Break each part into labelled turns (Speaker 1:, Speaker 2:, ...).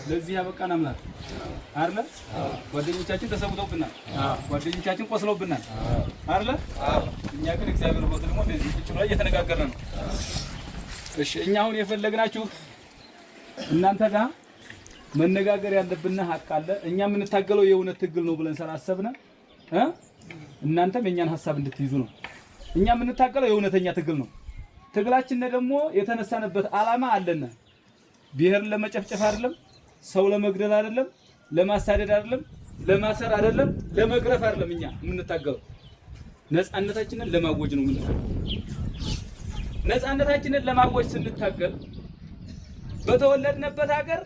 Speaker 1: ለዚህ ያበቃን አምላክ አይደል? ጓደኞቻችን ተሰውተውብናል፣ ጓደኞቻችን ቆስለውብናል አይደል? እኛ ግን እግዚአብሔር ወጥ ደግሞ እንደዚህ ቁጭ ብለን እየተነጋገርን ነው። እሺ እኛ አሁን የፈለግናችሁ እናንተ ጋር መነጋገር ያለብን ሀቅ አለ። እኛ የምንታገለው የእውነት ትግል ነው ብለን ሰላሰብነ እናንተም የኛን ሐሳብ እንድትይዙ ነው። እኛ የምንታገለው የእውነተኛ ትግል ነው። ትግላችን ደግሞ የተነሳነበት ዓላማ አለና ብሔር ለመጨፍጨፍ አይደለም፣ ሰው ለመግደል አይደለም፣ ለማሳደድ አይደለም፣ ለማሰር አይደለም፣ ለመግረፍ አይደለም። እኛ የምንታገለው ነፃነታችንን ለማወጅ ነው የምንታገለው። ነፃነታችንን ለማወጅ ስንታገል በተወለድንበት ሀገር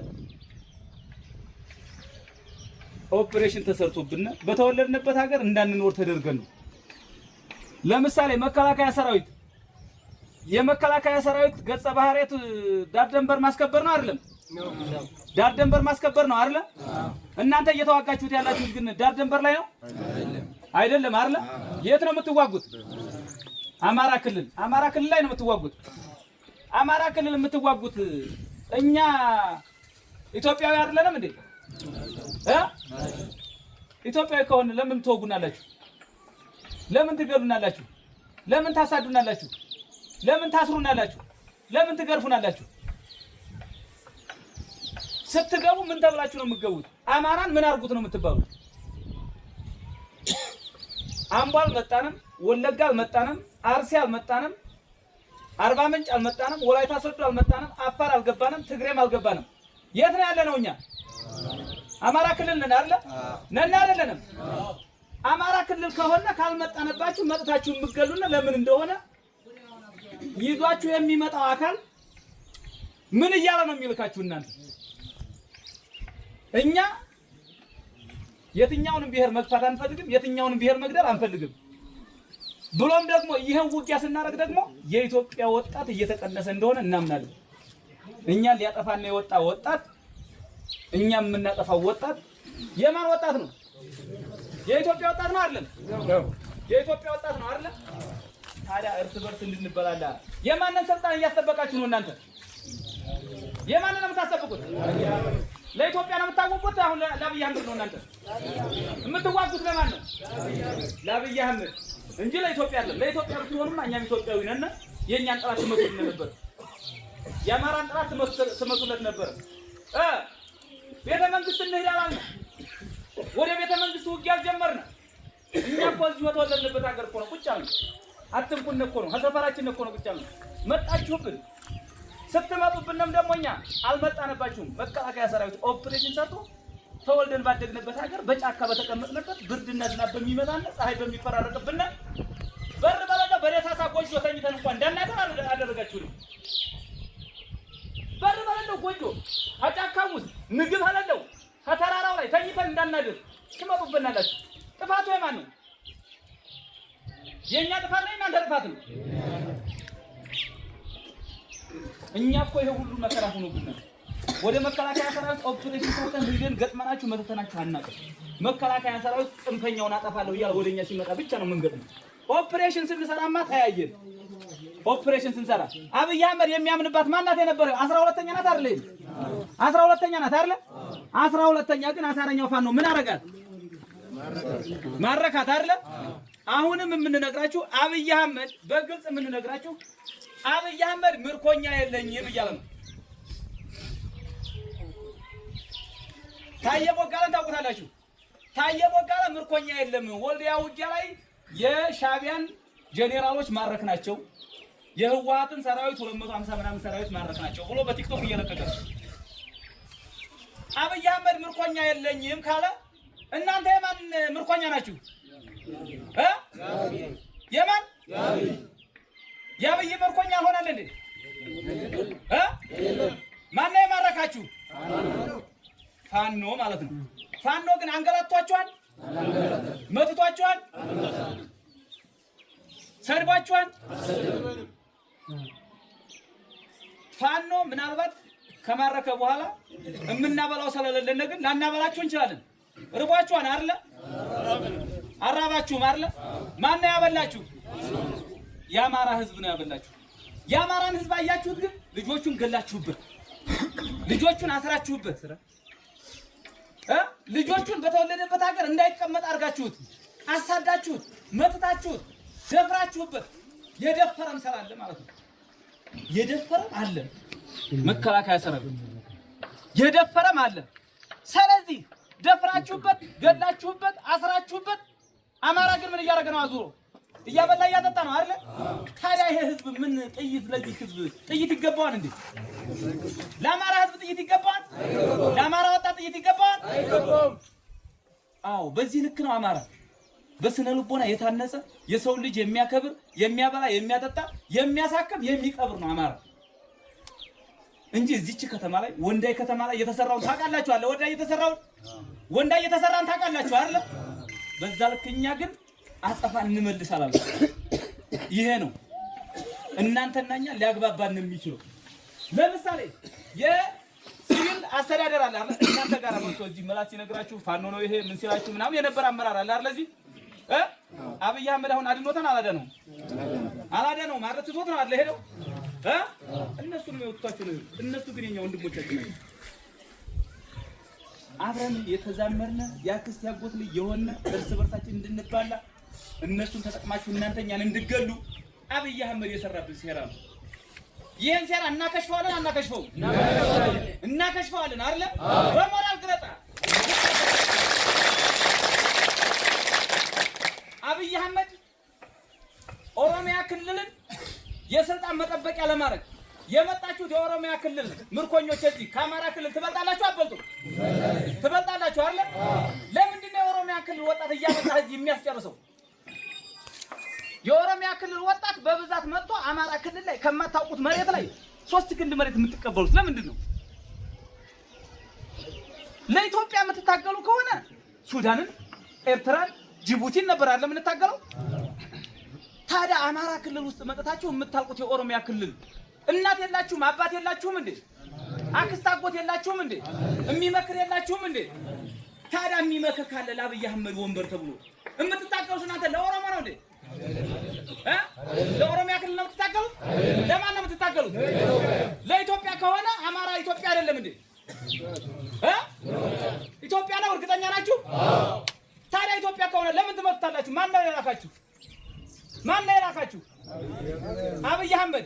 Speaker 1: ኦፕሬሽን ተሰርቶብን በተወለድንበት ሀገር እንዳንኖር ተደርገን ነው። ለምሳሌ መከላከያ ሰራዊት የመከላከያ ሰራዊት ገጸ ባህሪያት ዳር ደንበር ማስከበር ነው አይደለም? ዳር ደንበር ማስከበር ነው አይደል? እናንተ እየተዋጋችሁት ያላችሁት ግን ዳር ደንበር ላይ ነው አይደለም አይደል? የት ነው የምትዋጉት? አማራ ክልል ላይ ነው የምትዋጉት። አማራ ክልል የምትዋጉት እኛ ኢትዮጵያዊ አይደለንም እንዴ? ኢትዮጵያዊ ከሆነ ለምን ትወጉናላችሁ? ለምን ትገሉናላችሁ? ለምን ታሳዱናላችሁ? ለምን ታስሩናላችሁ? ለምን ትገርፉናላችሁ? ስትገቡ ምን ተብላችሁ ነው የምትገቡት? አማራን ምን አርጉት ነው የምትባሉት? አምቦ አልመጣንም፣ ወለጋ አልመጣንም፣ አርሲ አልመጣንም፣ አርባ ምንጭ አልመጣንም፣ ወላይታ ሶዶ አልመጣንም፣ አፋር አልገባንም፣ ትግሬም አልገባንም። የት ነው ያለነው እኛ? አማራ ክልል ነን አይደል? ነን አይደለንም? አማራ ክልል ከሆነ ካልመጣነባችሁ መጥታችሁ የምትገሉና ለምን እንደሆነ ይዟችሁ የሚመጣው አካል ምን እያለ ነው የሚልካችሁ እናንተ? እኛ የትኛውንም ብሔር መግፋት አንፈልግም፣ የትኛውንም ብሔር መግደል አንፈልግም። ብሎም ደግሞ ይሄን ውጊያ ስናደርግ ደግሞ የኢትዮጵያ ወጣት እየተቀነሰ እንደሆነ እናምናለን። እኛን ሊያጠፋና የወጣ ወጣት እኛ የምናጠፋው ወጣት የማን ወጣት ነው? የኢትዮጵያ ወጣት ነው አይደል? የኢትዮጵያ ወጣት ነው አይደል? ታዲያ እርስ በርስ እንድንበላላ የማንን ስልጣን እያስጠበቃችሁ ነው እናንተ? የማንን ነው የምታስጠብቁት? ለኢትዮጵያ ነው የምታወቁት? አሁን ለአብይ አህመድ ነው እናንተ የምትዋጉት? ለማን ነው? ለአብይ አህመድ እንጂ ለኢትዮጵያ አይደለም። ለኢትዮጵያ ብትሆኑማ እኛም ኢትዮጵያዊ ነን። የኛን ጥራት ትመቱልን ነበር። የአማራን ጥራት ትመቱለት ነበር። ቤተ መንግስት እንሄዳለን። ወደ ቤተ መንግስት ውጊያ ጀመርነ። እኛ እኮ እዚህ ወተወለድንበት ሀገር እኮ ነው ቁጭ አልን። አትንኩን እኮ ነው ከሰፈራችን እኮ ነው ቁጭ አልን። መጣችሁብን። ስትመጡብንም ደግሞ እኛ አልመጣንባችሁም። መከላከያ ሰራዊት ኦፕሬሽን ሰርቶ ተወልደን ባደግንበት ሀገር በጫካ በተቀመጥንበት ብርድና ዝናብ በሚመጣና ፀሐይ በሚፈራረቅብን በር በለለ በደሳሳ ጎጆ ተኝተን እንኳን እንዳናገር አደረጋችሁን። በር በለለው ጎጆ አጫካው ውስጥ ምግብ አለለው ከተራራው ላይ ተኝተን እንዳናደር ትመጡብናላችሁ። ጥፋቱ የማን ነው? የኛ ጥፋት ነው? እናንተ ጥፋት ነው? እኛ እኮ ይሄ ሁሉ መከራ ሆኖብናል። ወደ መከላከያ ሰራዊት ኦፕሬሽን ሰርተን ሄደን ገጥመናችሁ መተተናችሁ አናውቅም። መከላከያ ሰራዊት ጽንፈኛውን አጠፋለሁ እያለ ወደኛ ሲመጣ ብቻ ነው መንገድ። ኦፕሬሽን ስንሰራማ ተያየን። ኦፕሬሽን ስንሰራ አብይ አህመድ የሚያምንባት ማናት የነበረው? 12ኛ ናት አይደል? 12ኛ ናት አይደል? 12ኛ ግን አሳረኛው ፋኖ ምን አረጋት? ማረካት አይደል? አሁንም የምንነግራችሁ አብይ አህመድ በግልጽ የምንነግራችሁ አብይ አህመድ ምርኮኛ የለኝም እያለ ነው። ታየ ቦጋለን ታውቁታላችሁ። ታየ ቦጋለ ምርኮኛ የለም፣ ወልዲያ ውጊያ ላይ የሻቢያን ጄኔራሎች ማረክ ናቸው፣ የህወሓትን ሰራዊት 250 ምናምን ሰራዊት ማረክ ናቸው ብሎ በቲክቶክ እየለቀቀ አብይ አህመድ ምርኮኛ የለኝም ካለ እናንተ የማን ምርኮኛ ናችሁ? የማን የአብይ ምርኮኛ ሆናል እንዴ? ማን የማረካችሁ? ፋኖ ማለት ነው። ፋኖ ግን አንገላቷቸዋል፣ መትቷቸዋል፣ ሰድባቸዋል። ፋኖ ምናልባት ከማረከ በኋላ የምናበላው ስለሌለን ግን ላናበላችሁ እንችላለን። ርቧችኋል አይደለ? አራባችሁም አይደለ? ማን ነው ያበላችሁ? የአማራ ህዝብ ነው ያበላችሁ። የአማራን ህዝብ አያችሁት? ግን ልጆቹን ገላችሁበት። ልጆቹን አስራችሁበት ልጆቹን በተወለደበት ሀገር እንዳይቀመጥ አርጋችሁት አሳዳችሁት መጥታችሁት ደፍራችሁበት የደፈረም ሰራለ ማለት ነው። የደፈረም አለ መከላከያ ሰራዊት የደፈረም አለ። ስለዚህ ደፍራችሁበት ገላችሁበት አስራችሁበት አማራ ግን ምን እያደረገ ነው? አዙሮ እያበላ እያጠጣ ነው አይደል? ታዲያ ይሄ ህዝብ ምን ጥይት ለዚህ ህዝብ ጥይት ይገባዋል እንዴ? ለአማራ ህዝብ ጥይት ይገባዋል? ለአማራ ወጣት ጥይት ይገባዋል? አይገባም። አዎ በዚህ ልክ ነው አማራ በስነ ልቦና የታነጸ የሰው ልጅ የሚያከብር የሚያበላ የሚያጠጣ የሚያሳክም የሚቀብር ነው አማራ እንጂ እዚች ከተማ ላይ ወንዳይ ከተማ ላይ የተሰራውን ታውቃላችሁ አለ ወንዳይ የተሰራን ታውቃላችሁ አይደል? በዛ ልክኛ ግን አጸፋን እንመልሳለን። ይሄ ነው እናንተና እኛ ሊያግባባን የሚችለው። ለምሳሌ የሲቪል አስተዳደር አለ እናንተ ጋር መጥቶ እዚህ መላስ ሲነግራችሁ ፋኖ ነው ይሄ ምን ሲላችሁ ምናምን የነበረ አመራር አለ አይደል? እዚህ አብይ አህመድ አሁን አድኖታን አላደነው ማለት ትቶት ነው አይደል? ሄደው እነሱ ነው የወጣቸው ነው። እነሱ ግን የኛ ወንድሞቻችን ናቸው። አብረን የተዛመርነ ያክስት ያጎት ልጅ የሆነ እርስ በርሳችን እንድንባላ እነሱን ተጠቅማችሁ እናንተኛን እንድገሉ አብይ አህመድ የሰራብን ሴራ ነው። ይሄን ሴራ እናከሽፈዋለን አይደል? በሞራል ግለጣ አብይ አህመድ ኦሮሚያ ክልልን የስልጣን መጠበቂያ ለማድረግ የመጣችሁት የኦሮሚያ ክልል ምርኮኞች እዚህ ከአማራ ክልል ትበልጣላችሁ አትበልጡም? ትበልጣላችሁ አይደል? ለምንድን ነው የኦሮሚያ ክልል ወጣት እያመጣ እዚህ የሚያስጨርሰው? የኦሮሚያ ክልል ወጣት በብዛት መጥቶ አማራ ክልል ላይ ከማታውቁት መሬት ላይ 3 ክንድ መሬት የምትቀበሉት ለምንድን ነው? ለኢትዮጵያ የምትታገሉ ከሆነ ሱዳንን፣ ኤርትራን፣ ጅቡቲን ነበር አይደል የምንታገለው? ታዲያ አማራ ክልል ውስጥ መጥታችሁ የምታውቁት የኦሮሚያ ክልል እናት የላችሁም? አባት የላችሁም እንዴ? አክስት አጎት የላችሁም እንዴ? የሚመክር የላችሁም እንዴ? ታዲያ የሚመክር ካለ ለአብይ አህመድ ወንበር ተብሎ የምትታገሉት እናንተ ለኦሮሞ ነው እንዴ? ለኦሮሚያ ክልል ነው የምትታገሉት? ለማን ነው የምትታገሉት? ለኢትዮጵያ ከሆነ አማራ ኢትዮጵያ አይደለም እንዴ? ኢትዮጵያ ነው እርግጠኛ ናችሁ? ታዲያ ኢትዮጵያ ከሆነ ለምን ትመጣላችሁ? ማን ነው የላካችሁ? አብይ አህመድ።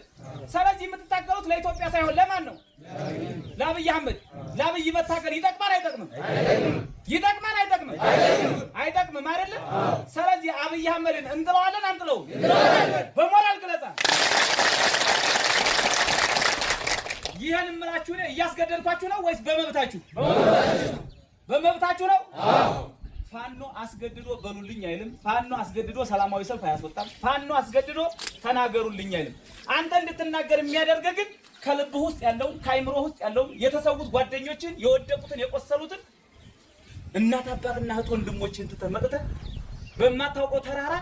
Speaker 1: ስለዚህ የምትታገሉት ለኢትዮጵያ ሳይሆን ለማን ነው? ለአብይ አህመድ። ለአብይ መታገል ይጠቅማል አይጠቅምም? አይጠቅምም አይደል? ስለዚህ አብይ አህመድን እንጥለዋለን አንጥለው? በሞራል ግለጻ ይሄን እምላችሁ ነው። እያስገደድኳችሁ ነው ወይስ በመብታችሁ? በመብታችሁ ነው። ፋኖ አስገድዶ በሉልኝ አይልም። ፋኖ አስገድዶ ሰላማዊ ሰልፍ አያስወጣም። ፋኖ አስገድዶ ተናገሩልኝ አይልም። አንተ እንድትናገር የሚያደርግ ግን ከልብህ ውስጥ ያለው ከአይምሮ ውስጥ ያለው የተሰዉት ጓደኞችን የወደቁትን የቆሰሉትን እናት አባትና እህት ወንድሞችን ተመጥተህ በማታውቀው ተራራ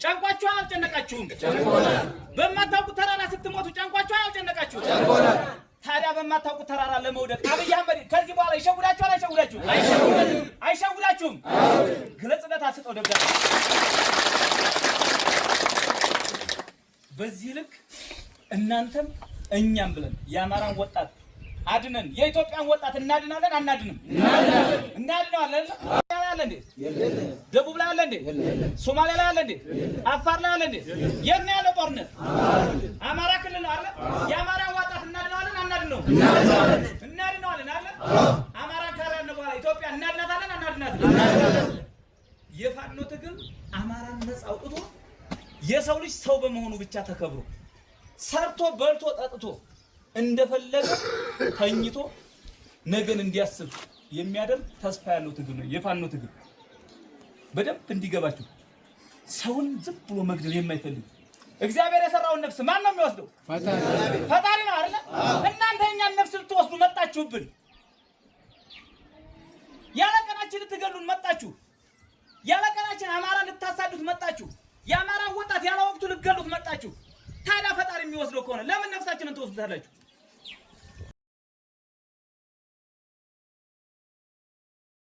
Speaker 1: ጨንቋችሁ አልጨነቃችሁም? በማታውቁት ተራራ ስትሞቱ ጨንቋችሁ አልጨነቃችሁም? ታዲያ በማታውቁት ተራራ ለመውደቅ አብይ አህመድ ከዚህ በኋላ ይሸውዳችኋል? አይሸውዳችሁም? ግለጽለት አስጠው ደብዳቤ። በዚህ ልክ እናንተም እኛም ብለን የአማራን ወጣት አድነን የኢትዮጵያን ወጣት እናድናለን አናድንም? እናድናለን። አለ እንዴ? ደቡብ ላይ አለ እንዴ? ሶማሊያ ላይ አለ እንዴ? አፋር ላይ አለ እንዴ? የት ነው ያለው ጦርነት? አማራ ክልል አለ። የአማራን ወጣት እናድናለን አናድነው? እናድናለን አለ። አማራ ካራነ በኋላ ኢትዮጵያ እናድናታለን አናድናትም? የፋኖ ትግል አማራን ነፃ አውጥቶ የሰው ልጅ ሰው በመሆኑ ብቻ ተከብሮ ሰርቶ በልቶ ጠጥቶ እንደፈለገ ተኝቶ ነገን እንዲያስብ የሚያደርግ ተስፋ ያለው ትግል ነው የፋኖ ትግል። በደንብ እንዲገባችሁ ሰውን ዝም ብሎ መግደል የማይፈልግ እግዚአብሔር የሰራውን ነፍስ ማን ነው የሚወስደው? ፈጣሪ ነው አይደል? እናንተ የኛን ነፍስ ልትወስዱ መጣችሁብን። ያለ ቀናችን ልትገሉን መጣችሁ። ያለ ቀናችን አማራን ልታሳዱት መጣችሁ። የአማራን ወጣት ያለ ወቅቱ ልትገሉት መጣችሁ። ታዲያ ፈጣሪ የሚወስደው ከሆነ ለምን ነፍሳችንን ትወስዱታላችሁ?